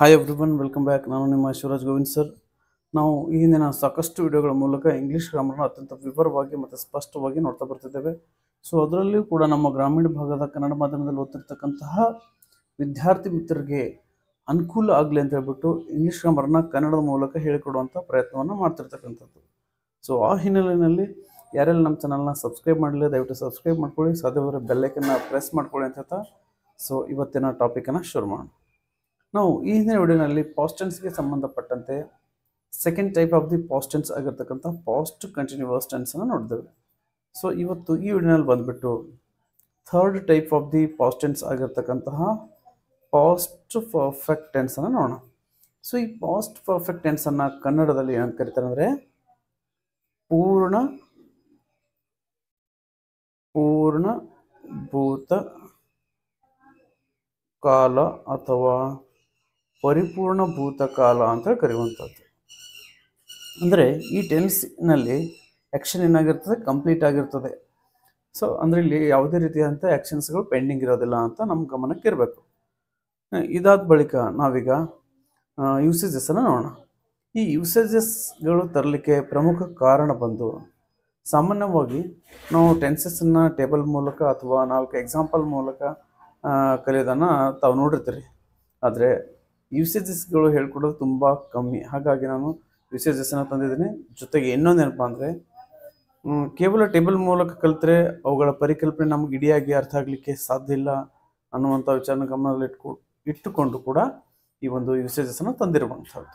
Hi everyone, welcome back. ನಾನು ನಿಮ್ಮ Shivraj Govind sir. ನಾವು ಈ ಹಿಂದಿನ ಸಾಕಷ್ಟು ವಿಡಿಯೋಗಳ ಮೂಲಕ ಇಂಗ್ಲೀಷ್ ಗ್ರಾಮರ್ನ ಅತ್ಯಂತ ವಿವರವಾಗಿ ಮತ್ತು ಸ್ಪಷ್ಟವಾಗಿ ನೋಡ್ತಾ ಬರ್ತಿದ್ದೇವೆ. ಸೊ ಅದರಲ್ಲಿಯೂ ಕೂಡ ನಮ್ಮ ಗ್ರಾಮೀಣ ಭಾಗದ ಕನ್ನಡ ಮಾಧ್ಯಮದಲ್ಲಿ ಓದ್ತಿರ್ತಕ್ಕಂತಹ ವಿದ್ಯಾರ್ಥಿ ಮಿತ್ರರಿಗೆ ಅನುಕೂಲ ಆಗಲಿ ಅಂತ ಹೇಳ್ಬಿಟ್ಟು ಇಂಗ್ಲೀಷ್ ಗ್ರಾಮರ್ನ ಕನ್ನಡದ ಮೂಲಕ ಹೇಳಿಕೊಡುವಂಥ ಪ್ರಯತ್ನವನ್ನು ಮಾಡ್ತಿರ್ತಕ್ಕಂಥದ್ದು. ಸೊ ಆ ಹಿನ್ನೆಲೆಯಲ್ಲಿ ಯಾರೆಲ್ಲ ನಮ್ಮ ಚಾನಲ್ನ ಸಬ್ಸ್ಕ್ರೈಬ್ ಮಾಡಲಿಲ್ಲ, ದಯವಿಟ್ಟು ಸಬ್ಸ್ಕ್ರೈಬ್ ಮಾಡ್ಕೊಳ್ಳಿ, ಸಾಧ್ಯವಾದರೆ ಬೆಲ್ಲೈಕನ್ನ ಪ್ರೆಸ್ ಮಾಡ್ಕೊಳ್ಳಿ ಅಂತ ಹೇಳ್ತಾ ಸೊ ಇವತ್ತಿನ ಟಾಪಿಕನ್ನು ಶುರು ಮಾಡೋಣ. ನಾವು ಈ ಹಿಂದಿನ ವಿಡಿಯೋನಲ್ಲಿ ಪಾಸ್ಟ್ ಟೆನ್ಸ್ಗೆ ಸಂಬಂಧಪಟ್ಟಂತೆ second type of the past tense ಆಗಿರ್ತಕ್ಕಂಥ ಪಾಸ್ಟ್ ಕಂಟಿನ್ಯೂವಸ್ ಟೆನ್ಸನ್ನು ನೋಡಿದ್ದೇವೆ. ಸೊ ಇವತ್ತು ಈ ವಿಡಿಯೋನಲ್ಲಿ ಬಂದುಬಿಟ್ಟು third type of the past tense ಆಗಿರ್ತಕ್ಕಂತಹ ಪಾಸ್ಟ್ ಪರ್ಫೆಕ್ಟ್ ಟೆನ್ಸನ್ನು ನೋಡೋಣ. ಸೊ ಈ ಪಾಸ್ಟ್ ಪರ್ಫೆಕ್ಟ್ ಟೆನ್ಸನ್ನು ಕನ್ನಡದಲ್ಲಿ ಏನಂತ ಕರೀತಾರೆ ಅಂದರೆ ಪೂರ್ಣ ಭೂತ ಕಾಲ ಅಥವಾ ಪರಿಪೂರ್ಣ ಭೂತಕಾಲ ಅಂತ ಕರೆಯುವಂಥದ್ದು. ಅಂದರೆ ಈ ಟೆನ್ಸ್ನಲ್ಲಿ ಆ್ಯಕ್ಷನ್ ಏನಾಗಿರ್ತದೆ, ಕಂಪ್ಲೀಟ್ ಆಗಿರ್ತದೆ. ಸೊ ಅಂದರೆ ಇಲ್ಲಿ ಯಾವುದೇ ರೀತಿಯಾದಂಥ ಆ್ಯಕ್ಷನ್ಸ್ಗಳು ಪೆಂಡಿಂಗ್ ಇರೋದಿಲ್ಲ ಅಂತ ನಮ್ಮ ಗಮನಕ್ಕೆ ಇರಬೇಕು. ಇದಾದ ಬಳಿಕ ನಾವೀಗ ಯೂಸೇಜಸ್ಸನ್ನು ನೋಡೋಣ. ಈ ಯೂಸೇಜಸ್ಗಳು ತರಲಿಕ್ಕೆ ಪ್ರಮುಖ ಕಾರಣ ಬಂದು ಸಾಮಾನ್ಯವಾಗಿ ನಾವು ಟೆನ್ಸಸ್ಸನ್ನು ಟೇಬಲ್ ಮೂಲಕ ಅಥವಾ 4 ಎಕ್ಸಾಂಪಲ್ ಮೂಲಕ ಕಲಿಯೋದನ್ನು ತಾವು ನೋಡಿರ್ತೀರಿ. ಆದರೆ ಯೂಸೇಜಸ್ಗಳು ಹೇಳ್ಕೊಡೋದು ತುಂಬ ಕಮ್ಮಿ. ಹಾಗಾಗಿ ನಾನು ಯೂಸೇಜಸ್ಸನ್ನು ತಂದಿದ್ದೀನಿ. ಜೊತೆಗೆ ಇನ್ನೊಂದು ಏನಪ್ಪ ಅಂದರೆ ಕೇವಲ ಟೇಬಲ್ ಮೂಲಕ ಕಲಿತ್ರೆ ಅವುಗಳ ಪರಿಕಲ್ಪನೆ ನಮಗೆ ಇಡಿಯಾಗಿ ಅರ್ಥ ಆಗಲಿಕ್ಕೆ ಸಾಧ್ಯ ಇಲ್ಲ ಅನ್ನುವಂಥ ವಿಚಾರನ ಗಮನದಲ್ಲಿ ಇಟ್ಟುಕೊಂಡು ಕೂಡ ಈ ಒಂದು ಯೂಸೇಜಸ್ಸನ್ನು ತಂದಿರುವಂಥದ್ದು.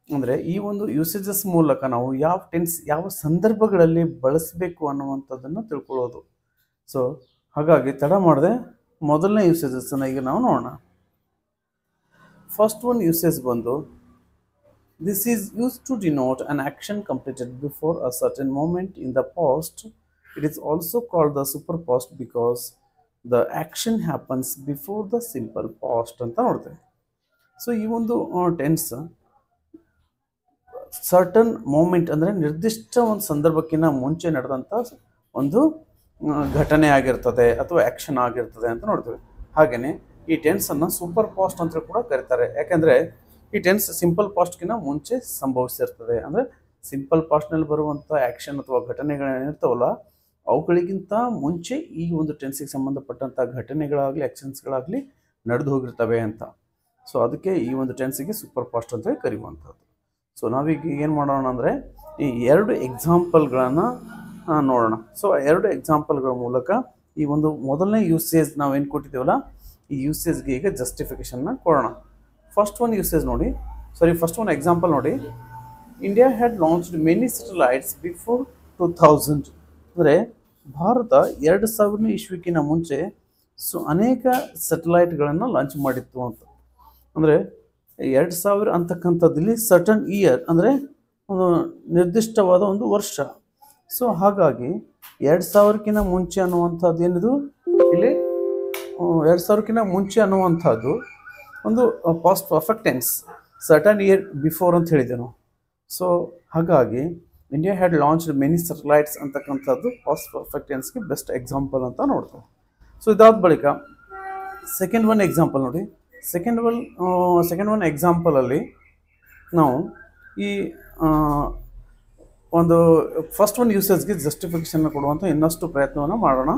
ಅಂದರೆ ಈ ಒಂದು ಯೂಸೇಜಸ್ ಮೂಲಕ ನಾವು ಯಾವ ಟೆನ್ಸ್ ಯಾವ ಸಂದರ್ಭಗಳಲ್ಲಿ ಬಳಸಬೇಕು ಅನ್ನುವಂಥದ್ದನ್ನು ತಿಳ್ಕೊಳ್ಳೋದು. ಸೊ ಹಾಗಾಗಿ ತಡ ಮಾಡದೆ ಮೊದಲನೇ ಯೂಸೇಜಸ್ಸನ್ನು ಈಗ ನಾವು ನೋಡೋಣ. ಫಸ್ಟ್ ಒನ್ ಯೂಸೇಜ್ ಬಂದು this is used to denote an action completed before a certain moment in the past. It is also called the super past because the action happens before the simple past ಅಂತ ನೋಡ್ತೇವೆ. So ಈ ಒಂದು tense certain moment ಅಂದರೆ ನಿರ್ದಿಷ್ಟ ಒಂದು ಸಂದರ್ಭಕ್ಕಿಂತ ಮುಂಚೆ ನಡೆದಂಥ ಒಂದು ಘಟನೆ ಆಗಿರ್ತದೆ ಅಥವಾ ಆ್ಯಕ್ಷನ್ ಆಗಿರ್ತದೆ ಅಂತ ನೋಡ್ತೇವೆ. ಹಾಗೆಯೇ ಈ ಟೆನ್ಸನ್ನು ಸೂಪರ್ ಪಾಸ್ಟ್ ಅಂತ ಕೂಡ ಕರೀತಾರೆ. ಯಾಕೆಂದರೆ ಈ ಟೆನ್ಸ್ ಸಿಂಪಲ್ ಪಾಸ್ಟ್ಗಿಂತ ಮುಂಚೆ ಸಂಭವಿಸಿರ್ತದೆ. ಅಂದರೆ ಸಿಂಪಲ್ ಪಾಸ್ಟ್ನಲ್ಲಿ ಬರುವಂಥ ಆ್ಯಕ್ಷನ್ ಅಥವಾ ಘಟನೆಗಳೇನಿರ್ತಾವಲ್ಲ ಅವುಗಳಿಗಿಂತ ಮುಂಚೆ ಈ ಒಂದು ಟೆನ್ಸಿಗೆ ಸಂಬಂಧಪಟ್ಟಂಥ ಘಟನೆಗಳಾಗಲಿ ಆ್ಯಕ್ಷನ್ಸ್ಗಳಾಗಲಿ ನಡೆದು ಹೋಗಿರ್ತವೆ ಅಂತ. ಸೊ ಅದಕ್ಕೆ ಈ ಒಂದು ಟೆನ್ಸಿಗೆ ಸೂಪರ್ ಪಾಸ್ಟ್ ಅಂತ ಕರೆಯುವಂಥದ್ದು. ಸೊ ನಾವೀಗ ಏನು ಮಾಡೋಣ ಅಂದರೆ ಈ 2 ಎಕ್ಸಾಂಪಲ್ಗಳನ್ನು ನೋಡೋಣ. ಸೊ 2 ಎಕ್ಸಾಂಪಲ್ಗಳ ಮೂಲಕ ಈ ಒಂದು ಮೊದಲನೇ ಯೂಸೇಜ್ ನಾವೇನು ಕೊಟ್ಟಿದ್ದೇವಲ್ಲ ಈ ಯೂಸೇಜ್ಗೆ ಈಗ ಜಸ್ಟಿಫಿಕೇಷನ್ನ ಕೊಡೋಣ. ಫಸ್ಟ್ ಒನ್ ಎಕ್ಸಾಂಪಲ್ ನೋಡಿ. India had launched many satellites before 2000. ಅಂದರೆ ಭಾರತ 2000 ಇಸ್ವಿಕಿನ ಮುಂಚೆ ಅನೇಕ ಸ್ಯಾಟಲೈಟ್ಗಳನ್ನು ಲಾಂಚ್ ಮಾಡಿತ್ತು ಅಂತ. ಅಂದರೆ 2000 ಅಂತಕ್ಕಂಥದ್ದಲ್ಲಿ ಸರ್ಟನ್ ಇಯರ್ ಅಂದರೆ ಒಂದು ನಿರ್ದಿಷ್ಟವಾದ ಒಂದು ವರ್ಷ. ಸೊ ಹಾಗಾಗಿ 2000ಕ್ಕಿಂತ ಮುಂಚೆ ಅನ್ನುವಂಥದ್ದು ಏನಿದು ಇಲ್ಲಿ 2000ಕ್ಕಿಂತ ಮುಂಚೆ ಅನ್ನುವಂಥದ್ದು ಒಂದು past perfect tense, certain year before ಅಂತ ಹೇಳಿದೆ ನಾವು. ಸೊ ಹಾಗಾಗಿ India had launched many satellites ಅಂತಕ್ಕಂಥದ್ದು ಪಾಸ್ಟ್ ಪರ್ಫೆಕ್ಟ್ ಟೆನ್ಸ್ಗೆ ಬೆಸ್ಟ್ ಎಕ್ಸಾಂಪಲ್ ಅಂತ ನೋಡ್ತೇವೆ. ಸೊ ಇದಾದ ಬಳಿಕ ಸೆಕೆಂಡ್ ಒನ್ ಎಕ್ಸಾಂಪಲ್ ನೋಡಿ. ಸೆಕೆಂಡ್ ಒನ್ ಎಕ್ಸಾಂಪಲಲ್ಲಿ ನಾವು ಈ ಒಂದು ಫಸ್ಟ್ ಒನ್ ಯೂಸೇಜ್ಗೆ ಜಸ್ಟಿಫಿಕೇಷನ್ ಕೊಡುವಂಥ ಇನ್ನಷ್ಟು ಪ್ರಯತ್ನವನ್ನು ಮಾಡೋಣ.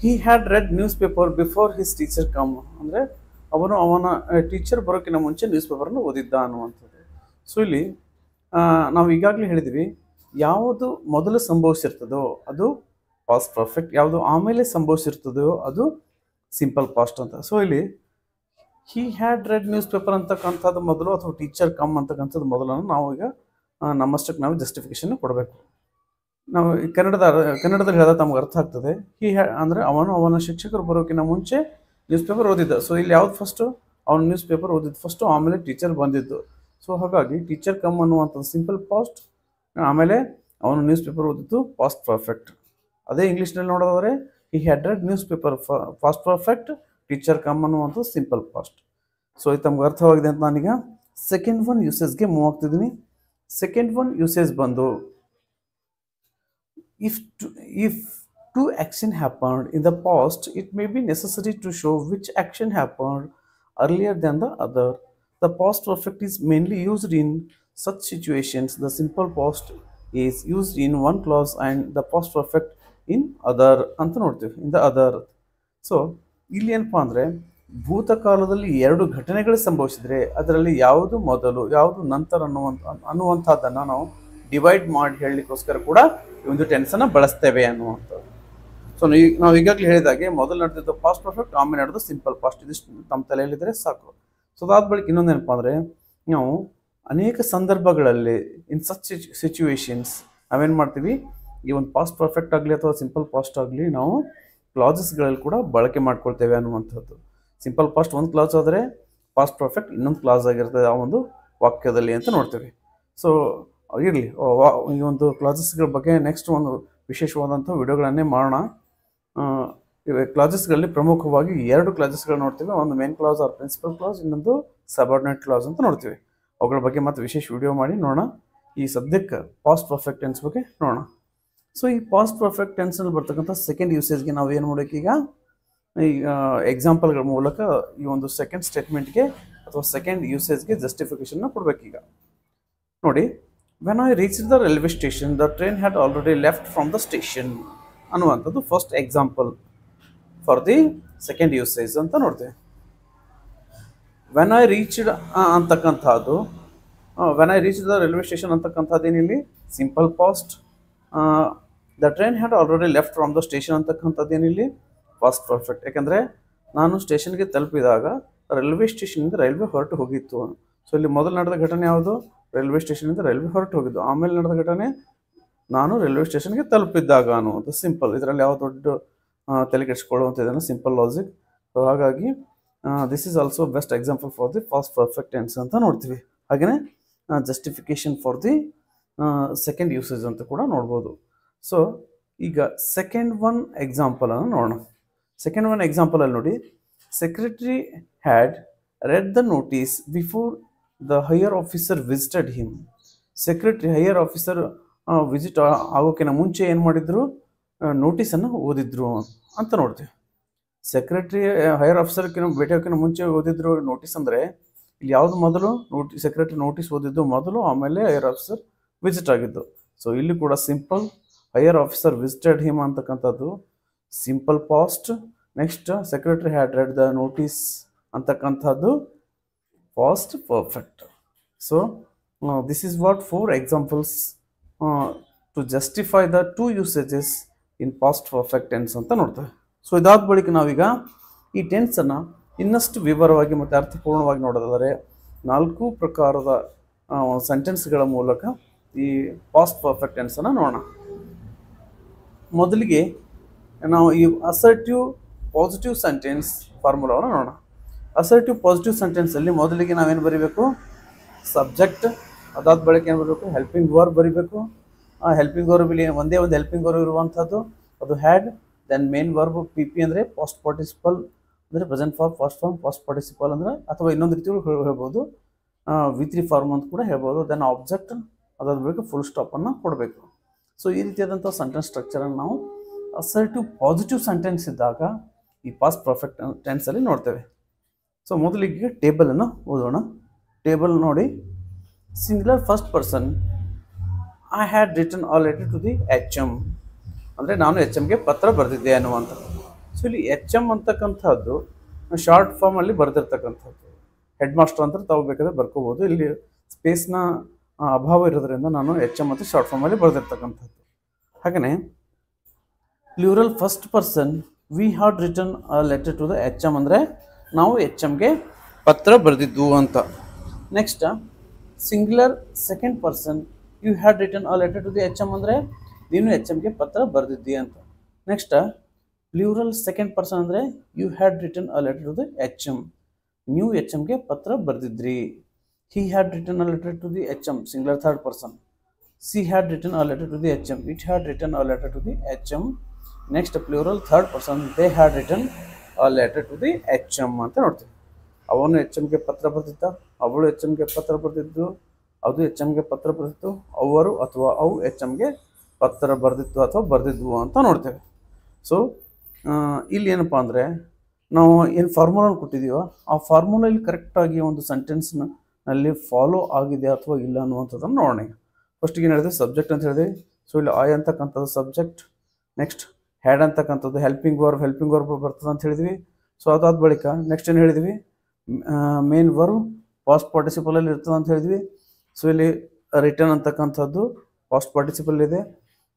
ಹಿ had read news paper before his teacher come. ಅಂದರೆ ಅವನ ಟೀಚರ್ ಬರೋಕ್ಕಿಂತ ಮುಂಚೆ ನ್ಯೂಸ್ ಪೇಪರನ್ನು ಓದಿದ್ದ ಅನ್ನುವಂಥದ್ದು. ಸೊ ಇಲ್ಲಿ ನಾವು ಈಗಾಗಲೇ ಹೇಳಿದ್ವಿ, ಯಾವುದು ಮೊದಲು ಸಂಭವಿಸಿರ್ತದೋ ಅದು ಪಾಸ್ಟ್ ಪರ್ಫೆಕ್ಟ್, ಯಾವುದು ಆಮೇಲೆ ಸಂಭವಿಸಿರ್ತದೋ ಅದು ಸಿಂಪಲ್ ಪಾಸ್ಟ್ ಅಂತ. ಸೊ ಇಲ್ಲಿ ಹಿ ಹ್ಯಾಡ್ ರೆಡ್ ನ್ಯೂಸ್ ಪೇಪರ್ ಅಂತಕ್ಕಂಥದ್ದು ಮೊದಲು ಅಥವಾ ಟೀಚರ್ ಕಮ್ ಅಂತಕ್ಕಂಥದ್ದು ಮೊದಲನ್ನು ನಾವು ಈಗ ನಮ್ಮಷ್ಟಕ್ಕೆ ನಾವು ಜಸ್ಟಿಫಿಕೇಷನ್ ಕೊಡಬೇಕು. ನಾವು ಕನ್ನಡದಲ್ಲಿ ಹೇಳಿದಾಗ ತಮ್ಗೆ ಅರ್ಥ ಆಗ್ತದೆ. ಅಂದರೆ ಅವನ ಶಿಕ್ಷಕರು ಬರೋಕ್ಕಿಂತ ಮುಂಚೆ ನ್ಯೂಸ್ ಪೇಪರ್ ಓದಿದ್ದ. ಸೊ ಇಲ್ಲಿ ಯಾವ್ದು ಫಸ್ಟು, ಅವನು ನ್ಯೂಸ್ ಪೇಪರ್ ಓದಿದ್ದು ಫಸ್ಟು, ಆಮೇಲೆ ಟೀಚರ್ ಬಂದಿದ್ದು. ಸೊ ಹಾಗಾಗಿ ಟೀಚರ್ ಕಮ್ ಅನ್ನುವಂಥದ್ದು ಸಿಂಪಲ್ ಪಾಸ್ಟ್, ಆಮೇಲೆ ಅವನು ನ್ಯೂಸ್ ಪೇಪರ್ ಓದಿದ್ದು ಪಾಸ್ಟ್ ಪರ್ಫೆಕ್ಟ್. ಅದೇ ಇಂಗ್ಲೀಷ್ನಲ್ಲಿ ನೋಡೋದಾದರೆ he had read newspaper past perfect, teacher come ಅನ್ನುವಂಥದ್ದು ಸಿಂಪಲ್ ಪಾಸ್ಟ್. ಸೊ ಇದು ತಮ್ಗೆ ಅರ್ಥವಾಗಿದೆ ಅಂತ ನಾನೀಗ ಸೆಕೆಂಡ್ ಒನ್ ಯೂಸೇಜ್ಗೆ ಮೂವ್ ಆಗ್ತಿದ್ದೀನಿ. ಸೆಕೆಂಡ್ ಒನ್ ಯೂಸೇಜ್ ಬಂದು if two action happened in the past, it may be necessary to show which action happened earlier than the other. The past perfect is mainly used in such situations. The simple past is used in one clause and the past perfect in other ಅಂತ ನೋಡ್ತೀವಿ, in the other. So ಇಲ್ಲಿ ಏನಪ್ಪಾ ಅಂದರೆ ಭೂತಕಾಲದಲ್ಲಿ ಎರಡು ಘಟನೆಗಳು ಸಂಭವಿಸಿದರೆ ಅದರಲ್ಲಿ ಯಾವುದು ಮೊದಲು ಯಾವುದು ನಂತರ ಅನ್ನುವಂಥದ್ದನ್ನು ನಾವು ಡಿವೈಡ್ ಮಾಡಿ ಹೇಳಲಿಕ್ಕೋಸ್ಕರ ಕೂಡ ಈ ಒಂದು ಟೆನ್ಸನ್ನು ಬಳಸ್ತೇವೆ ಅನ್ನುವಂಥದ್ದು. ಸೊ ನಾವು ಈಗಾಗಲೇ ಹೇಳಿದಾಗೆ ಮೊದಲು ನಡೆದಿದ್ದು ಪಾಸ್ಟ್ ಪರ್ಫೆಕ್ಟ್, ಆಮೇಲೆ ನಡೆದು ಸಿಂಪಲ್ ಪಾಸ್ಟ್. ಇದಿಷ್ಟು ನಮ್ಮ ತಲೆಯಲ್ಲಿದ್ದರೆ ಸಾಕು. ಸೊ ಅದಾದ ಬಳಿಕ ಇನ್ನೊಂದೇನಪ್ಪ ಅಂದರೆ ನಾವು ಅನೇಕ ಸಂದರ್ಭಗಳಲ್ಲಿ ಇನ್ ಸಚ್ ಸಿಚುವೇಶನ್ಸ್ ನಾವೇನು ಮಾಡ್ತೀವಿ, ಈ ಒಂದು ಪಾಸ್ಟ್ ಪರ್ಫೆಕ್ಟ್ ಆಗಲಿ ಅಥವಾ ಸಿಂಪಲ್ ಪಾಸ್ಟ್ ಆಗಲಿ ನಾವು ಕ್ಲಾಸಸ್ಗಳಲ್ಲಿ ಕೂಡ ಬಳಕೆ ಮಾಡ್ಕೊಳ್ತೇವೆ ಅನ್ನುವಂಥದ್ದು. ಸಿಂಪಲ್ ಪಾಸ್ಟ್ ಒಂದು ಕ್ಲಾಸ್ ಆದರೆ ಪಾಸ್ಟ್ ಪರ್ಫೆಕ್ಟ್ ಇನ್ನೊಂದು ಕ್ಲಾಸ್ ಆಗಿರ್ತದೆ ಆ ಒಂದು ವಾಕ್ಯದಲ್ಲಿ ಅಂತ ನೋಡ್ತೀವಿ. ಸೊ ಇರಲಿ, ಈ ಒಂದು ಕ್ಲಾಸಸ್ಗಳ ಬಗ್ಗೆ ನೆಕ್ಸ್ಟ್ ಒಂದು ವಿಶೇಷವಾದಂಥ ವಿಡಿಯೋಗಳನ್ನೇ ಮಾಡೋಣ. ಕ್ಲಾಸಸ್ಗಳಲ್ಲಿ ಪ್ರಮುಖವಾಗಿ ಎರಡು ಕ್ಲಾಸಸ್ಗಳು ನೋಡ್ತೀವಿ. ಒಂದು main clause or principal clause, ಇನ್ನೊಂದು ಸಬಾರ್ಡಿನೇಟ್ ಕ್ಲಾಸ್ ಅಂತ ನೋಡ್ತೀವಿ. ಅವುಗಳ ಬಗ್ಗೆ ಮತ್ತೆ ವಿಶೇಷ ವಿಡಿಯೋ ಮಾಡಿ ನೋಡೋಣ. ಈ ಸದ್ಯಕ್ಕೆ ಪಾಸ್ಟ್ ಪರ್ಫೆಕ್ಟ್ ಟೆನ್ಸ್ ಬಗ್ಗೆ ನೋಡೋಣ. ಸೊ ಈ ಪಾಸ್ಟ್ ಪರ್ಫೆಕ್ಟ್ ಟೆನ್ಸಲ್ಲಿ ಬರ್ತಕ್ಕಂಥ ಸೆಕೆಂಡ್ ಯೂಸೇಜ್ಗೆ ನಾವು ಏನು ಮಾಡೋಕೆ ಈಗ ಎಕ್ಸಾಂಪಲ್ಗಳ ಮೂಲಕ ಈ ಒಂದು ಸೆಕೆಂಡ್ ಸ್ಟೇಟ್ಮೆಂಟ್ಗೆ ಅಥವಾ ಸೆಕೆಂಡ್ ಯೂಸೇಜ್ಗೆ ಜಸ್ಟಿಫಿಕೇಶನ್ನ ಕೊಡಬೇಕೀಗ. ನೋಡಿ, when I reach the railway station the train had already left from the station ಅನ್ನುವಂಥದ್ದು first example for the second usage ಅಂತ ನೋಡ್ತೇವೆ. ವೆನ್ ಐ ರೀಚ್ಡ್ ಅಂತಕ್ಕಂಥದ್ದು, when I reach the railway station ಅಂತಕ್ಕಂಥದ್ದು ಏನಿಲ್ಲಿ simple past. The train had already left from the station ಅಂತಕ್ಕಂಥದ್ದು ಏನಿಲ್ಲಿ past perfect. ಯಾಕೆಂದರೆ ನಾನು ಸ್ಟೇಷನ್ಗೆ ತಲುಪಿದಾಗ ರೈಲ್ವೆ ಸ್ಟೇಷನಿಂದ ರೈಲ್ವೆ ಹೊರಟು ಹೋಗಿತ್ತು. ಸೊ ಇಲ್ಲಿ ಮೊದಲು ನಡೆದ ಘಟನೆ ಯಾವುದು, ರೈಲ್ವೆ ಸ್ಟೇಷನಿಂದ ರೈಲ್ವೆ ಹೊರಟು ಹೋಗಿದ್ದು. ಆಮೇಲೆ ನಡೆದ ಘಟನೆ ನಾನು ರೈಲ್ವೆ ಸ್ಟೇಷನ್ಗೆ ತಲುಪಿದ್ದಾಗ ಅನ್ನುವಂಥ ಸಿಂಪಲ್. ಇದರಲ್ಲಿ ಯಾವ ದೊಡ್ಡ ತಲೆ ಕೆಡಿಸ್ಕೊಳ್ಳುವಂಥದ್ದನ್ನು ಸಿಂಪಲ್ ಲಾಜಿಕ್. ಸೊ ಹಾಗಾಗಿ this is also best example for the past perfect tense ಅಂತ ನೋಡ್ತೀವಿ. ಹಾಗೆಯೇ justification for the second usage ಅಂತ ಕೂಡ ನೋಡ್ಬೋದು. ಸೊ ಈಗ ಸೆಕೆಂಡ್ ಒನ್ ಎಕ್ಸಾಂಪಲನ್ನು ನೋಡೋಣ. ಸೆಕೆಂಡ್ ಒನ್ ಎಕ್ಸಾಂಪಲಲ್ಲಿ ನೋಡಿ, secretary had read the notice before the higher officer visited him. Secretary higher officer visit ಆಗೋಕ್ಕಿಂತ ಮುಂಚೆ ಏನು ಮಾಡಿದ್ರು, ನೋಟಿಸನ್ನು ಓದಿದ್ರು ಅಂತ ನೋಡ್ತೀವಿ. ಸೆಕ್ರೆಟರಿ ಹೈಯರ್ ಆಫೀಸರ್ಕಿನ್ನ ಭೇಟಿಯೋಕ್ಕಿಂತ ಮುಂಚೆ ಓದಿದ್ರು ನೋಟಿಸ್ ಅಂದರೆ ಇಲ್ಲಿ ಯಾವುದು ಮೊದಲು ಸೆಕ್ರೆಟರಿ ನೋಟಿಸ್ ಓದಿದ್ದು ಮೊದಲು, ಆಮೇಲೆ ಹೈಯರ್ ಆಫೀಸರ್ ವಿಸಿಟ್ ಆಗಿದ್ದು. ಸೊ ಇಲ್ಲಿ ಕೂಡ simple, higher officer visited him ಅಂತಕ್ಕಂಥದ್ದು simple past. Next secretary had read the notice ಅಂತಕ್ಕಂಥದ್ದು past perfect. So this is what 4 examples to justify the 2 usages in past perfect tense ಅಂತ ನೋಡ್ತೇವೆ. So ಇದಾದ ಬಳಿಕ ನಾವೀಗ ಈ ಟೆನ್ಸನ್ನು ಇನ್ನಷ್ಟು ವಿವರವಾಗಿ ಮತ್ತು ಅರ್ಥಪೂರ್ಣವಾಗಿ ನೋಡೋದಾದರೆ 4 ಪ್ರಕಾರದ ಸೆಂಟೆನ್ಸ್ಗಳ ಮೂಲಕ ಈ ಪಾಸ್ಟ್ ಪರ್ಫೆಕ್ಟ್ ಟೆನ್ಸನ್ನು ನೋಡೋಣ. ಮೊದಲಿಗೆ ನಾವು ಈ ಅಸರ್ಟಿವ್ ಪಾಸಿಟಿವ್ ಸೆಂಟೆನ್ಸ್ ಫಾರ್ಮುಲಾವನ್ನು ನೋಡೋಣ. ಅಸರ್ಟಿವ್ ಪಾಸಿಟಿವ್ ಸೆಂಟೆನ್ಸಲ್ಲಿ ಮೊದಲಿಗೆ ನಾವೇನು ಬರೀಬೇಕು, ಸಬ್ಜೆಕ್ಟ್. ಅದಾದ ಬಳಿಕ ಏನು ಬರಬೇಕು, ಹೆಲ್ಪಿಂಗ್ ವರ್ಬ್ ಬರೀಬೇಕು. ಆ ಹೆಲ್ಪಿಂಗ್ ವರ್ಬ್ ಇಲ್ಲಿ ಒಂದೇ ಒಂದು ಹೆಲ್ಪಿಂಗ್ ವರ್ಬ್ ಇರುವಂಥದ್ದು, ಅದು had. Then main verb P P ಅಂದರೆ ಪಾಸ್ಟ್ ಪಾರ್ಟಿಸಿಪಲ್ ಅಂದರೆ present form, past form, past participle ಅಂದರೆ, ಅಥವಾ ಇನ್ನೊಂದು ರೀತಿ ಹೇಳ್ಬೋದು V3 ಫಾರ್ಮ್ ಅಂತ ಕೂಡ ಹೇಳ್ಬೋದು. ದೆನ್ ಆಬ್ಜೆಕ್ಟ್, ಅದಾದ ಬಳಿಕ ಫುಲ್ ಸ್ಟಾಪನ್ನು ಕೊಡಬೇಕು. ಸೊ ಈ ರೀತಿಯಾದಂಥ ಸೆಂಟೆನ್ಸ್ ಸ್ಟ್ರಕ್ಚರನ್ನು ನಾವು ಅಸರ್ಟಿವ್ ಪಾಸಿಟಿವ್ ಸೆಂಟೆನ್ಸ್ ಇದ್ದಾಗ ಈ ಪಾಸ್ಟ್ ಪರ್ಫೆಕ್ಟ್ ಟೆನ್ಸಲ್ಲಿ ನೋಡ್ತೇವೆ. ಸೊ ಮೊದಲಿಗೆ ಟೇಬಲನ್ನು ಓದೋಣ. ಟೇಬಲ್ ನೋಡಿ, singular first person, I had written a letter to the HM ಅಂದರೆ ನಾನು HMಗೆ ಪತ್ರ ಬರೆದಿದ್ದೆ ಅನ್ನುವಂಥದ್ದು. ಸೊ ಇಲ್ಲಿ HM ಅಂತಕ್ಕಂಥದ್ದು ಶಾರ್ಟ್ ಫಾರ್ಮಲ್ಲಿ ಬರೆದಿರ್ತಕ್ಕಂಥದ್ದು. ಹೆಡ್ ಮಾಸ್ಟರ್ ಅಂತ ತಾವು ಬೇಕಾದ್ರೆ ಬರ್ಕೋಬೋದು. ಇಲ್ಲಿ ಸ್ಪೇಸ್ನ ಅಭಾವ ಇರೋದ್ರಿಂದ ನಾನು HM ಮತ್ತು ಶಾರ್ಟ್ ಫಾರ್ಮಲ್ಲಿ ಬರೆದಿರ್ತಕ್ಕಂಥದ್ದು. ಹಾಗೆಯೇ plural first person, we had written a letter to the HM ಅಂದರೆ ನಾವು HMಗೆ ಪತ್ರ ಬರೆದಿದ್ದು ಅಂತ. Next singular second person, you had written a letter to the HM ಅಂದರೆ ನೀನು HMಗೆ ಪತ್ರ ಬರೆದಿದ್ದಿ ಅಂತ. ನೆಕ್ಸ್ಟ್ ಪ್ಲೂರಲ್ ಸೆಕೆಂಡ್ ಪರ್ಸನ್ ಅಂದರೆ you had written a letter to the HM, ನೀವು HMಗೆ ಪತ್ರ ಬರೆದಿದ್ರಿ. he had written a letter to the HM, singular third person. She had written a letter to the HM, it had written a letter to the HM. Next plural third person, they had written a letter to the HM ಅಂತ ನೋಡ್ತೀವಿ. ಅವನು HMಗೆ ಪತ್ರ ಬರೆದಿದ್ದ, ಅವಳು HMಗೆ ಪತ್ರ ಬರೆದಿದ್ದು, ಅದು HMಗೆ ಪತ್ರ ಬರೆದಿತ್ತು, ಅವರು ಅಥವಾ ಅವು HMಗೆ ಪತ್ರ ಬರೆದಿತ್ತು ಅಥವಾ ಬರೆದಿದ್ವು ಅಂತ ನೋಡ್ತೇವೆ. ಸೊ ಇಲ್ಲಿ ಏನಪ್ಪ ಅಂದರೆ ನಾವು ಏನು ಫಾರ್ಮುಲಾ ಕೊಟ್ಟಿದ್ದೀವೋ ಆ ಫಾರ್ಮುಲಲ್ಲಿ ಕರೆಕ್ಟಾಗಿ ಒಂದು ಸೆಂಟೆನ್ಸ್ನಲ್ಲಿ ಫಾಲೋ ಆಗಿದೆ ಅಥವಾ ಇಲ್ಲ ಅನ್ನುವಂಥದ್ದನ್ನು ನೋಡೋಣ. ಫಸ್ಟಿಗೆ ಏನು ಹೇಳಿದೆ, ಸಬ್ಜೆಕ್ಟ್ ಅಂತ ಹೇಳಿದೆ. ಸೊ ಇಲ್ಲಿ ಐ ಅಂತಕ್ಕಂಥದ್ದು ಸಬ್ಜೆಕ್ಟ್. ನೆಕ್ಸ್ಟ್ ಹ್ಯಾಡ್ ಅಂತಕ್ಕಂಥದ್ದು ಹೆಲ್ಪಿಂಗ್ ವರ್ಬ್ ಬರ್ತದೆ ಅಂತ ಹೇಳಿದ್ವಿ. ಸೊ ಅದಾದ ಬಳಿಕ ನೆಕ್ಸ್ಟ್ ಏನು ಹೇಳಿದ್ವಿ, ಮೇನ್ ವರ್ಬ್ ಪಾಸ್ಟ್ ಪಾರ್ಟಿಸಿಪಲಲ್ಲಿ ಇರ್ತದೆ ಅಂತ ಹೇಳಿದ್ವಿ. ಸೊ ಇಲ್ಲಿ ರಿಟರ್ನ್ ಅಂತಕ್ಕಂಥದ್ದು ಪಾಸ್ಟ್ ಪಾರ್ಟಿಸಿಪಲ್ ಇದೆ.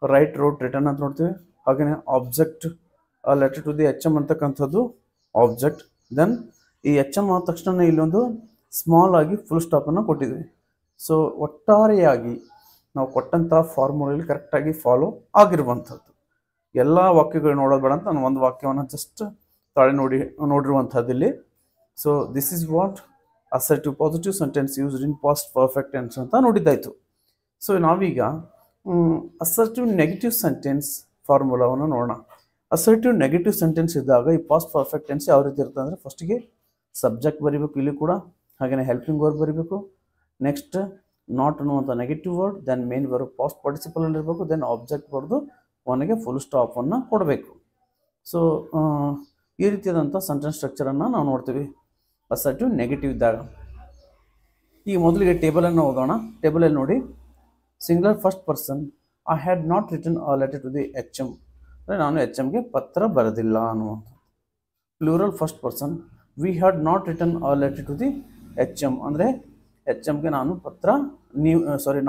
ರೈಟ್, ರೋಟ್, ರಿಟರ್ನ್ ಅಂತ ನೋಡ್ತೀವಿ. ಹಾಗೆಯೇ object letter to the H M ಅಂತಕ್ಕಂಥದ್ದು ಆಬ್ಜೆಕ್ಟ್. ದೆನ್ ಈ ಎಚ್ ಎಮ್ ಆದ ತಕ್ಷಣ ಇಲ್ಲೊಂದು ಸ್ಮಾಲ್ ಆಗಿ ಫುಲ್ ಸ್ಟಾಪನ್ನು ಕೊಟ್ಟಿದ್ವಿ. ಸೊ ಒಟ್ಟಾರೆಯಾಗಿ ನಾವು ಕೊಟ್ಟಂಥ ಫಾರ್ಮುಲಲ್ಲಿ ಕರೆಕ್ಟಾಗಿ ಫಾಲೋ ಆಗಿರುವಂಥದ್ದು. ಎಲ್ಲ ವಾಕ್ಯಗಳು ನೋಡೋದು ಬೇಡ ಅಂತ ನಾನು ಒಂದು ವಾಕ್ಯವನ್ನು ಜಸ್ಟ್ ತಾಳೆ ನೋಡಿರುವಂಥದ್ದು ಇಲ್ಲಿ. So this is what assertive positive sentence used in past perfect tense ಅಂತ ನೋಡಿದ್ದಾಯಿತು. ಸೊ ನಾವೀಗ ಅಸರ್ಟಿವ್ ನೆಗೆಟಿವ್ ಸೆಂಟೆನ್ಸ್ ಫಾರ್ಮುಲಾವನ್ನು ನೋಡೋಣ. ಅಸರ್ಟಿವ್ ನೆಗೆಟಿವ್ ಸೆಂಟೆನ್ಸ್ ಇದ್ದಾಗ ಈ ಪಾಸ್ಟ್ ಪರ್ಫೆಕ್ಟ್ ಟೆನ್ಸ್ ಯಾವ ರೀತಿ ಇರುತ್ತೆ ಅಂದರೆ, ಫಸ್ಟಿಗೆ ಸಬ್ಜೆಕ್ಟ್ ಬರೀಬೇಕು ಇಲ್ಲಿ ಕೂಡ, ಹಾಗೆಯೇ ಹೆಲ್ಪಿಂಗ್ ವರ್ಬ್ ಬರೀಬೇಕು. ನೆಕ್ಸ್ಟ್ ನಾಟ್ ಅನ್ನುವಂಥ negative word, then main verb past participle ಇರಬೇಕು, ದೆನ್ ಆಬ್ಜೆಕ್ಟ್ ಬರೆದು ಕೊನೆಗೆ ಫುಲ್ ಸ್ಟಾಪನ್ನು ಕೊಡಬೇಕು. ಸೊ ಈ ರೀತಿಯಾದಂಥ ಸೆಂಟೆನ್ಸ್ ಸ್ಟ್ರಕ್ಚರನ್ನು ನಾವು ನೋಡ್ತೀವಿ ಅಸರ್ಟಿವ್ ನೆಗೆಟಿವ್ ಇದ್ದಾಗ. ಈಗ ಮೊದಲಿಗೆ ಟೇಬಲನ್ನು ಓದೋಣ. ಟೇಬಲಲ್ಲಿ ನೋಡಿ, singular first person I had not written a letter to the H M ಅಂದರೆ ನಾನು ಎಚ್ ಎಮ್ಗೆ ಪತ್ರ ಬರೆದಿಲ್ಲ ಅನ್ನುವಂಥದ್ದು. Plural first person we had not written a letter to the H M ಅಂದರೆ ಎಚ್ ಎಮ್ಗೆ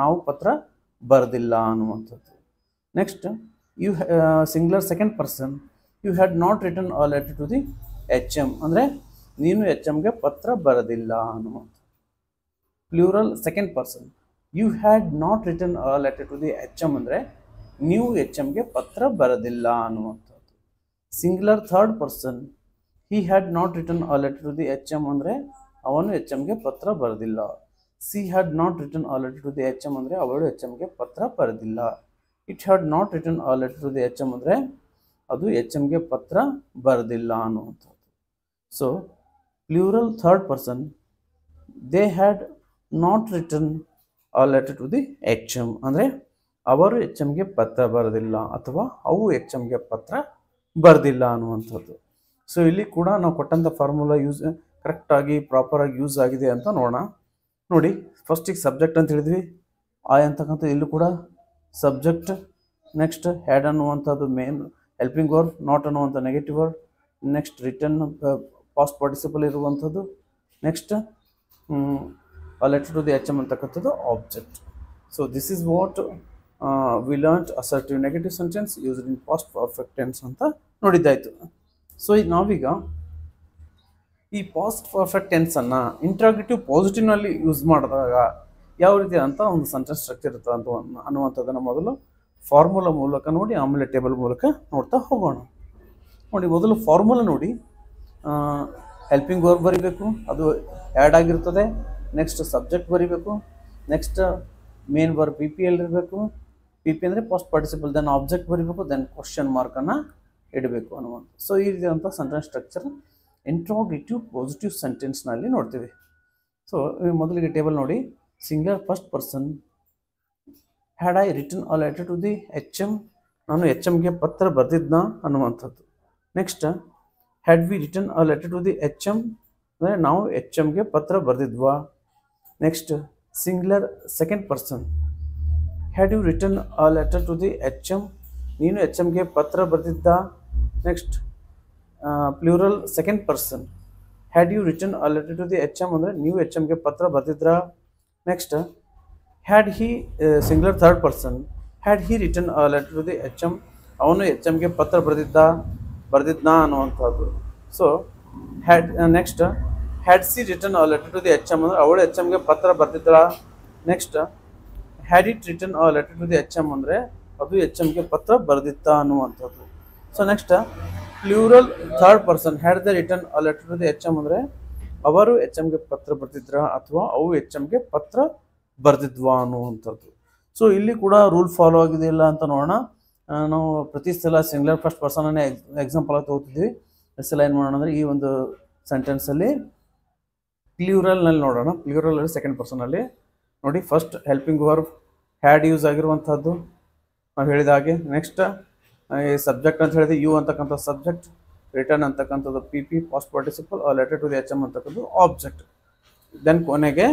ನಾವು ಪತ್ರ ಬರೆದಿಲ್ಲ ಅನ್ನುವಂಥದ್ದು. Next singular second person you had not written a letter to the H M ಅಂದರೆ ನೀನು ಎಚ್ ಎಮ್ಗೆ ಪತ್ರ ಬರೆದಿಲ್ಲ ಅನ್ನುವಂಥದ್ದು. Plural second person you had not written a letter to the H M ಅಂದರೆ ನೀವು ಎಚ್ ಎಮ್ಗೆ ಪತ್ರ ಬರೆದಿಲ್ಲ ಅನ್ನುವಂಥದ್ದು. Singular third person he had not written a letter to the H M ಅಂದರೆ ಅವನು ಎಚ್ ಎಮ್ಗೆ ಪತ್ರ ಬರೆದಿಲ್ಲ. She had not written a letter to the H M ಅಂದರೆ ಅವಳು ಎಚ್ ಎಮ್ಗೆ ಪತ್ರ ಬರೆದಿಲ್ಲ. It had not written a letter to the H M ಅಂದರೆ ಅದು ಎಚ್ ಎಮ್ಗೆ ಪತ್ರ ಬರೆದಿಲ್ಲ ಅನ್ನುವಂಥದ್ದು. So plural third person they had not written a letter to the H M ಅಂದರೆ ಅವರು ಎಚ್ ಎಮ್ಗೆ ಪತ್ರ ಬರೆದಿಲ್ಲ ಅಥವಾ ಅವು ಎಚ್ ಎಮ್ಗೆ ಪತ್ರ ಬರೆದಿಲ್ಲ ಅನ್ನುವಂಥದ್ದು. ಸೊ ಇಲ್ಲಿ ಕೂಡ ನಾವು ಕೊಟ್ಟಂಥ ಫಾರ್ಮುಲಾ ಕರೆಕ್ಟಾಗಿ ಪ್ರಾಪರಾಗಿ ಯೂಸ್ ಆಗಿದೆ ಅಂತ ನೋಡೋಣ. ನೋಡಿ, ಫಸ್ಟಿಗೆ ಸಬ್ಜೆಕ್ಟ್ ಅಂತ ಹೇಳಿದ್ವಿ, ಐ ಅಂತಕ್ಕಂಥ ಇಲ್ಲೂ ಕೂಡ ಸಬ್ಜೆಕ್ಟ್. ನೆಕ್ಸ್ಟ್ ಹ್ಯಾಡ್ ಅನ್ನುವಂಥದ್ದು ಮೇನ್ ಹೆಲ್ಪಿಂಗ್ ವರ್ಬ್, ನಾಟ್ ಅನ್ನುವಂಥ negative word. Next return past participle ಇರುವಂಥದ್ದು. Next letter to the H M ಅಂತಕ್ಕಂಥದ್ದು object. So this is what we learned assertive negative sentence used in past perfect tense ಅಂತ ನೋಡಿದ್ದಾಯಿತು. So ಈಗ ನಾವೀಗ ಈ past perfect ಟೆನ್ಸನ್ನು interrogative ಪಾಸಿಟಿವ್ನಲ್ಲಿ use ಮಾಡಿದಾಗ ಯಾವ ರೀತಿ ಅಂತ ಒಂದು ಸೆಂಟೆನ್ಸ್ ಸ್ಟ್ರಕ್ಚರ್ ಇರ್ತದೆ ಅಂತ ಅನ್ನುವಂಥದ್ದನ್ನು ಮೊದಲು ಫಾರ್ಮುಲಾ ಮೂಲಕ ನೋಡಿ, ಆಮೇಲೆ ಟೇಬಲ್ ಮೂಲಕ ನೋಡ್ತಾ ಹೋಗೋಣ. ನೋಡಿ, ಮೊದಲು ಫಾರ್ಮುಲಾ ನೋಡಿ, ಹೆಲ್ಪಿಂಗ್ ವರ್ಬ್ ಬರೀಬೇಕು, ಅದು ಆ್ಯಡ್ ಆಗಿರ್ತದೆ. ನೆಕ್ಸ್ಟ್ ಸಬ್ಜೆಕ್ಟ್ ಬರೀಬೇಕು. Next main verb P P L ಇರಬೇಕು. ಪಿ ಪಿ ಅಂದರೆ ಪಾಸ್ಟ್ ಪಾರ್ಟಿಸಿಪಲ್. ದೆನ್ ಆಬ್ಜೆಕ್ಟ್ ಬರೀಬೇಕು. ದೆನ್ ಕ್ವಶನ್ ಮಾರ್ಕನ್ನು ಇಡಬೇಕು ಅನ್ನುವಂಥ. ಸೊ ಈ ರೀತಿಯಾದಂಥ ಸೆಂಟೆನ್ಸ್ ಸ್ಟ್ರಕ್ಚರ್ ಇಂಟ್ರಾಗೇಟಿವ್ ಪಾಸಿಟಿವ್ ಸೆಂಟೆನ್ಸ್ನಲ್ಲಿ ನೋಡ್ತೀವಿ. ಸೊ ಮೊದಲಿಗೆ ಟೇಬಲ್ ನೋಡಿ, singular first person had I written a letter to the H M ನಾನು ಎಚ್ ಎಮ್ಗೆ ಪತ್ರ ಬರೆದಿದ್ನ ಅನ್ನುವಂಥದ್ದು. Next had we written a letter to the H M ಅಂದರೆ ನಾವು ಎಚ್ ಎಮ್ಗೆ ಪತ್ರ ಬರೆದಿದ್ವಾ. Next singular second person had you written a letter to the H M ನೀನು ಎಚ್ ಎಮ್ಗೆ ಪತ್ರ ಬರೆದಿದ್ದ. Next plural second person had you written a letter to the H M ಅಂದರೆ ನೀವು ಎಚ್ ಎಮ್ಗೆ ಪತ್ರ ಬರೆದಿದ್ರಾ. Next had he singular third person had he written a letter to the H M ಅವನು ಎಚ್ ಎಮ್ಗೆ ಪತ್ರ ಬರೆದಿದ್ನಾ ಅನ್ನುವಂಥದ್ದು. So next had she written a letter to the H M ಅಂದರೆ ಅವಳು ಎಚ್ ಎಮ್ಗೆ ಪತ್ರ ಬರೆದಿದ್ರಾ. Next had it written a letter to the H M ಅಂದರೆ ಅದು ಎಚ್ ಎಮ್ಗೆ ಪತ್ರ ಬರೆದಿತ್ತಾ ಅನ್ನುವಂಥದ್ದು. So next plural third person had they written a letter to the H M ಅಂದರೆ ಅವರು ಎಚ್ ಎಮ್ಗೆ ಪತ್ರ ಬರೆದಿದ್ರಾ ಅಥವಾ ಅವು ಎಚ್ ಎಮ್ಗೆ ಪತ್ರ ಬರೆದಿದ್ವಾ ಅನ್ನುವಂಥದ್ದು. ಸೊ ಇಲ್ಲಿ ಕೂಡ ರೂಲ್ ಫಾಲೋ ಆಗಿದೆಯಿಲ್ಲ ಅಂತ ನೋಡೋಣ. ನಾವು ಪ್ರತಿ ಸಲ ಸಿಂಗ್ಯುಲರ್ ಫಸ್ಟ್ ಪರ್ಸನನ್ನೇ ಎಕ್ಸಾಂಪಲ್ ಆಗಿ ತಗೋತಿದ್ವಿ. ಸಲ ಏನು ಮಾಡೋಣ ಅಂದರೆ ಈ ಒಂದು ಸೆಂಟೆನ್ಸಲ್ಲಿ ಪ್ಲೂರಲ್ನಲ್ಲಿ ನೋಡೋಣ. ಪ್ಲೂರಲಲ್ಲಿ ಸೆಕೆಂಡ್ ಪರ್ಸನಲ್ಲಿ ನೋಡಿ, first helping verb had use ಆಗಿರುವಂಥದ್ದು ನಾವು ಹೇಳಿದ ಹಾಗೆ. ನೆಕ್ಸ್ಟ್ ಈ ಸಬ್ಜೆಕ್ಟ್ ಅಂತ ಹೇಳಿದ್ರೆ ಯು ಅಂತಕ್ಕಂಥ ಸಬ್ಜೆಕ್ಟ್. ರಿಟರ್ನ್ ಅಂತಕ್ಕಂಥದ್ದು P P past participle letter to the H M ಅಂತಕ್ಕಂಥದ್ದು ಆಬ್ಜೆಕ್ಟ್. ದೆನ್ ಕೊನೆಗೆ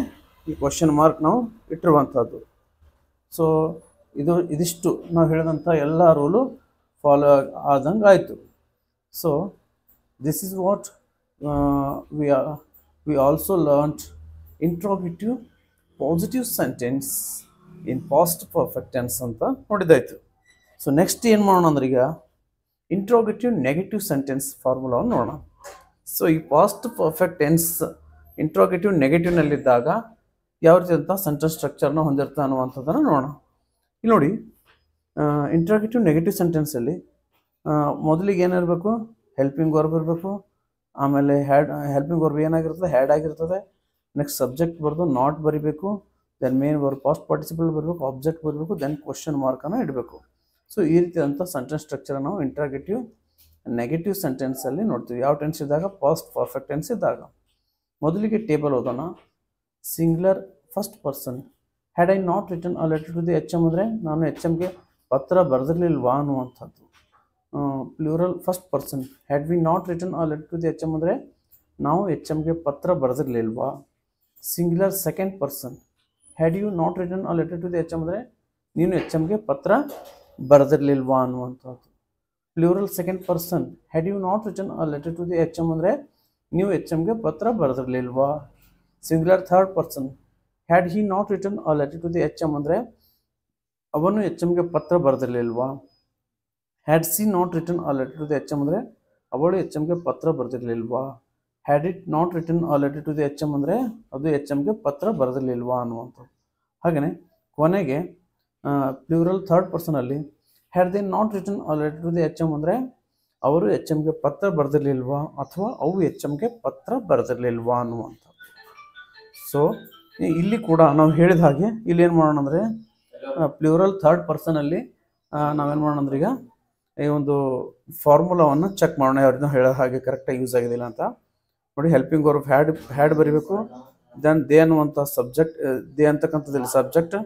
ಈ ಕ್ವಶನ್ ಮಾರ್ಕ್ ನಾವು ಇಟ್ಟಿರುವಂಥದ್ದು. ಸೊ ಇದಿಷ್ಟು ನಾವು ಹೇಳಿದಂಥ ಎಲ್ಲ ರೂಲು ಫಾಲೋ ಆದಂಗೆ ಆಯಿತು. So this is what we also learned interrogative positive sentence in past perfect tense ಅಂತ ನೋಡಿದಾಯಿತು. ಸೊ ನೆಕ್ಸ್ಟ್ ಏನು ಮಾಡೋಣ ಅಂದ್ರೆ ಈಗ ಇಂಟ್ರೋಗೇಟಿವ್ ನೆಗೆಟಿವ್ ಸೆಂಟೆನ್ಸ್ ಫಾರ್ಮುಲಾವನ್ನು ನೋಡೋಣ. ಸೊ ಈ ಪಾಸ್ಟ್ ಪರ್ಫೆಕ್ಟ್ ಟೆನ್ಸ್ ಇಂಟ್ರೋಗೇಟಿವ್ ನೆಗೆಟಿವ್ನಲ್ಲಿದ್ದಾಗ ಯಾವ ರೀತಿ ಅಂತ ಸೆಂಟೆನ್ಸ್ ಸ್ಟ್ರಕ್ಚರ್ನ ಹೊಂದಿರ್ತಾ ಅನ್ನುವಂಥದ್ದನ್ನು ನೋಡೋಣ. ಇಲ್ಲಿ ನೋಡಿ, ಇಂಟ್ರೋಗೇಟಿವ್ ನೆಗೆಟಿವ್ ಸೆಂಟೆನ್ಸಲ್ಲಿ ಮೊದಲಿಗೆ ಏನಿರಬೇಕು, ಹೆಲ್ಪಿಂಗ್ ವರ್ಬ್ ಇರಬೇಕು, ಆಮೇಲೆ ಹೆಲ್ಪಿಂಗ್ ವರ್ಬ್ ಏನಾಗಿರ್ತದೆ, ಹ್ಯಾಡ್ ಆಗಿರ್ತದೆ. ನೆಕ್ಸ್ಟ್ ಸಬ್ಜೆಕ್ಟ್ ಬರೆದು ನಾಟ್ ಬರಿಬೇಕು, then main verb past participle ಬರಬೇಕು, ಆಬ್ಜೆಕ್ಟ್ ಬರಬೇಕು, ದೆನ್ ಕ್ವಶನ್ ಮಾರ್ಕನ್ನು ಇಡಬೇಕು. ಸೊ ಈ ರೀತಿಯಾದಂಥ ಸೆಂಟೆನ್ಸ್ ಸ್ಟ್ರಕ್ಚರ್ ನಾವು ಇಂಟ್ರಾಗೇಟಿವ್ ನೆಗೆಟಿವ್ ಸೆಂಟೆನ್ಸಲ್ಲಿ ನೋಡ್ತೀವಿ. ಯಾವ ಟೆನ್ಸ್ ಇದ್ದಾಗ, ಪಾಸ್ಟ್ ಪರ್ಫೆಕ್ಟ್ ಟೆನ್ಸ್ ಇದ್ದಾಗ. ಮೊದಲಿಗೆ ಟೇಬಲ್ ಓದೋಣ. Singular first person, had I not return a letter to the H M ಅಂದರೆ ನಾನು ಎಚ್ ಎಮ್ಗೆ ಪತ್ರ ಬರೆದಿರಲಿಲ್ವಾ ಅನ್ನುವಂಥದ್ದು. Plural first person, had we not return a letter to the H M ಅಂದರೆ ನಾವು ಎಚ್ ಎಮ್ಗೆ ಪತ್ರ ಬರೆದಿರಲಿಲ್ವಾ. Singular second person, had you not return a letter to the H M ಅಂದರೆ ನೀನು ಎಚ್ ಎಮ್ಗೆ ಪತ್ರ ಬರೆದಿರಲಿಲ್ವಾ ಅನ್ನುವಂಥದ್ದು. Plural second person, had you not return a letter to the H M ಅಂದರೆ ನೀವು ಎಚ್ ಎಮ್ಗೆ ಪತ್ರ ಬರೆದಿರಲಿಲ್ವಾ. Singular third person, had he not return a letter to the H M ಅಂದರೆ ಅವನು ಎಚ್ ಎಮ್ಗೆ ಪತ್ರ ಬರೆದಿರಲಿಲ್ವಾ. Had she not return a letter to the H M ಅಂದರೆ ಅವಳು ಎಚ್ ಎಮ್ಗೆ ಪತ್ರ ಬರೆದಿರಲಿಲ್ವಾ. Had it not return a letter to the H M ಅಂದರೆ ಅದು ಎಚ್ ಎಮ್ಗೆ ಪತ್ರ ಬರೆದಿರಲಿಲ್ವಾ ಅನ್ನುವಂಥದ್ದು. ಹಾಗೆಯೇ ಕೊನೆಗೆ ಪ್ಲೂರಲ್ ಥರ್ಡ್ ಪರ್ಸನಲ್ಲಿ had they not return a letter to the H M ಅಂದರೆ ಅವರು ಎಚ್ ಎಮ್ಗೆ ಪತ್ರ ಬರೆದಿರಲಿಲ್ವಾ ಅಥವಾ ಅವು ಎಚ್ ಎಮ್ಗೆ ಪತ್ರ ಬರೆದಿರಲಿಲ್ವಾ ಅನ್ನುವಂಥದ್ದು. ಸೊ ಇಲ್ಲಿ ಕೂಡ ನಾವು ಹೇಳಿದ ಹಾಗೆ ಇಲ್ಲಿ ಏನು ಮಾಡೋಣ ಅಂದರೆ ಪ್ಲೂರಲ್ ಥರ್ಡ್ ಪರ್ಸನಲ್ಲಿ ನಾವೇನು ಮಾಡೋಣ ಅಂದ್ರೆ ಈಗ ಈ ಒಂದು ಫಾರ್ಮುಲಾವನ್ನು ಚೆಕ್ ಮಾಡೋಣ, ಯಾವ್ದು ಹೇಳೋ ಹಾಗೆ ಕರೆಕ್ಟಾಗಿ ಯೂಸ್ ಆಗಿದಿಲ್ಲ ಅಂತ ನೋಡಿ. ಹೆಲ್ಪಿಂಗ್ ವರ್ಬ್ ಹ್ಯಾಡ್ ಬರೀಬೇಕು, ದೆನ್ ದೇ ಅನ್ನುವಂಥ ಸಬ್ಜೆಕ್ಟ್, ದೇ ಅಂತಕ್ಕಂಥದ್ದು ಸಬ್ಜೆಕ್ಟ್,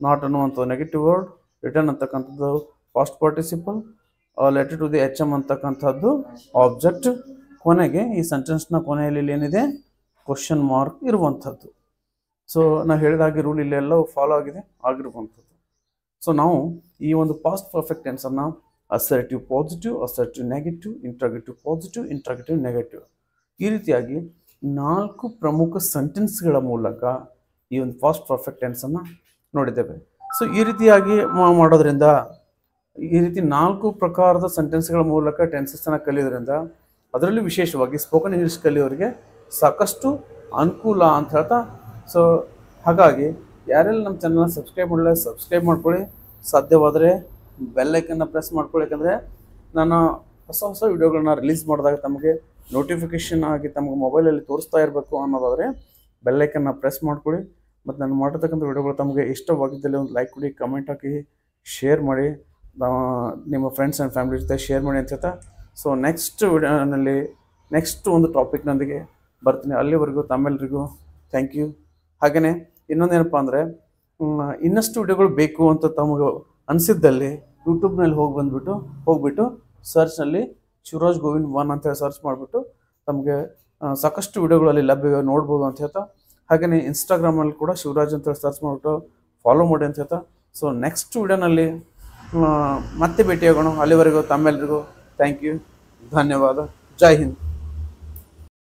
ನಾಟ್ ಅನ್ನುವಂಥ ನೆಗೆಟಿವ್ ವರ್ಡ್, ರಿಟರ್ನ್ ಅಂತಕ್ಕಂಥದ್ದು past participle, letter to the H M ಅಂತಕ್ಕಂಥದ್ದು ಆಬ್ಜೆಕ್ಟ್. ಕೊನೆಗೆ ಈ ಸೆಂಟೆನ್ಸ್ನ ಕೊನೆಯಲ್ಲಿ ಏನಿದೆ, ಕ್ವಶನ್ ಮಾರ್ಕ್ ಇರುವಂಥದ್ದು. ಸೊ ನಾವು ಹೇಳಿದಾಗೆ ರೂಲ್ ಇಲ್ಲೆಲ್ಲ ಫಾಲೋ ಆಗಿರುವಂಥದ್ದು. ಸೊ ನಾವು ಈ ಒಂದು past perfect tension assertive positive, assertive negative, interrogative positive, interrogative negative ಈ ರೀತಿಯಾಗಿ 4 ಪ್ರಮುಖ ಸೆಂಟೆನ್ಸ್ಗಳ ಮೂಲಕ ಈ ಒಂದು ಪಾಸ್ಟ್ ಪರ್ಫೆಕ್ಟ್ ಟೆನ್ಸನ್ನು ನೋಡಿದ್ದೇವೆ. ಸೊ ಈ ರೀತಿಯಾಗಿ ಮಾಡೋದ್ರಿಂದ, ಈ ರೀತಿ 4 ಪ್ರಕಾರದ ಸೆಂಟೆನ್ಸ್ಗಳ ಮೂಲಕ ಟೆನ್ಸಸ್ಸನ್ನು ಕಲಿಯೋದ್ರಿಂದ ಅದರಲ್ಲಿ ವಿಶೇಷವಾಗಿ ಸ್ಪೋಕನ್ ಇಂಗ್ಲೀಷ್ ಕಲಿಯೋರಿಗೆ ಸಾಕಷ್ಟು ಅನುಕೂಲ ಅಂತ ಹೇಳ್ತಾ. ಸೊ ಹಾಗಾಗಿ ಯಾರೆಲ್ಲ ನಮ್ಮ ಚಾನಲ್ನ ಸಬ್ಸ್ಕ್ರೈಬ್ ಮಾಡಲ್ಲ ಸಬ್ಸ್ಕ್ರೈಬ್ ಮಾಡ್ಕೊಳ್ಳಿ, ಸಾಧ್ಯವಾದರೆ ಬೆಲ್ಲೈಕನ್ನು ಪ್ರೆಸ್ ಮಾಡ್ಕೊಳ್ಳಿ. ಯಾಕಂದರೆ ನಾನು ಹೊಸ ವಿಡಿಯೋಗಳನ್ನ ರಿಲೀಸ್ ಮಾಡಿದಾಗ ತಮಗೆ ನೋಟಿಫಿಕೇಷನ್ ಆಗಿ ತಮಗೆ ಮೊಬೈಲಲ್ಲಿ ತೋರಿಸ್ತಾ ಇರಬೇಕು ಅನ್ನೋದಾದರೆ ಬೆಲ್ಲೈಕನ್ನು ಪ್ರೆಸ್ ಮಾಡ್ಕೊಳ್ಳಿ. ಮತ್ತು ನಾನು ಮಾಡಿರ್ತಕ್ಕಂಥ ವಿಡಿಯೋಗಳು ತಮಗೆ ಇಷ್ಟವಾಗಿದ್ದಲ್ಲಿ ಒಂದು ಲೈಕ್ ಕೊಡಿ, ಕಮೆಂಟ್ ಹಾಕಿ, ಶೇರ್ ಮಾಡಿ, ನಿಮ್ಮ ಫ್ರೆಂಡ್ಸ್ ಆ್ಯಂಡ್ ಫ್ಯಾಮಿಲಿ ಜೊತೆ ಶೇರ್ ಮಾಡಿ ಅಂತ ಹೇಳ್ತಾ. ಸೊ ನೆಕ್ಸ್ಟ್ ವಿಡಿಯೋನಲ್ಲಿ ನೆಕ್ಸ್ಟ್ ಒಂದು ಟಾಪಿಕ್ನೊಂದಿಗೆ ಬರ್ತೀನಿ. ಅಲ್ಲಿವರೆಗೂ ತಮ್ಮೆಲ್ಲರಿಗೂ ಥ್ಯಾಂಕ್ ಯು. ಹಾಗೆಯೇ ಇನ್ನೊಂದೇನಪ್ಪ ಅಂದರೆ ಇನ್ನಷ್ಟು ವಿಡಿಯೋಗಳು ಬೇಕು ಅಂತ ತಮಗೆ ಅನಿಸಿದ್ದಲ್ಲಿ ಯೂಟ್ಯೂಬ್ನಲ್ಲಿ ಹೋಗ್ಬಿಟ್ಟು ಸರ್ಚ್ನಲ್ಲಿ ಶಿವರಾಜ್ ಗೋವಿಂದ್ 1 ಅಂತ ಹೇಳಿ ಸರ್ಚ್ ಮಾಡಿಬಿಟ್ಟು ತಮಗೆ ಸಾಕಷ್ಟು ವಿಡಿಯೋಗಳಲ್ಲಿ ಲಭ್ಯ ನೋಡ್ಬೋದು ಅಂತ ಹೇಳ್ತಾ. ಹಾಗೆಯೇ ಇನ್ಸ್ಟಾಗ್ರಾಮಲ್ಲಿ ಕೂಡ ಶಿವರಾಜ್ ಅಂತ ಹೇಳಿ ಸರ್ಚ್ ಮಾಡಿಬಿಟ್ಟು ಫಾಲೋ ಮಾಡಿ ಅಂತ ಹೇಳ್ತಾ. ಸೊ ನೆಕ್ಸ್ಟ್ ವಿಡಿಯೋನಲ್ಲಿ ಮತ್ತೆ ಭೇಟಿಯಾಗೋಣ. ಅಲ್ಲಿವರೆಗೂ ತಮ್ಮೆಲ್ಲರಿಗೂ ಥ್ಯಾಂಕ್ ಯು, ಧನ್ಯವಾದ, ಜೈ ಹಿಂದ್.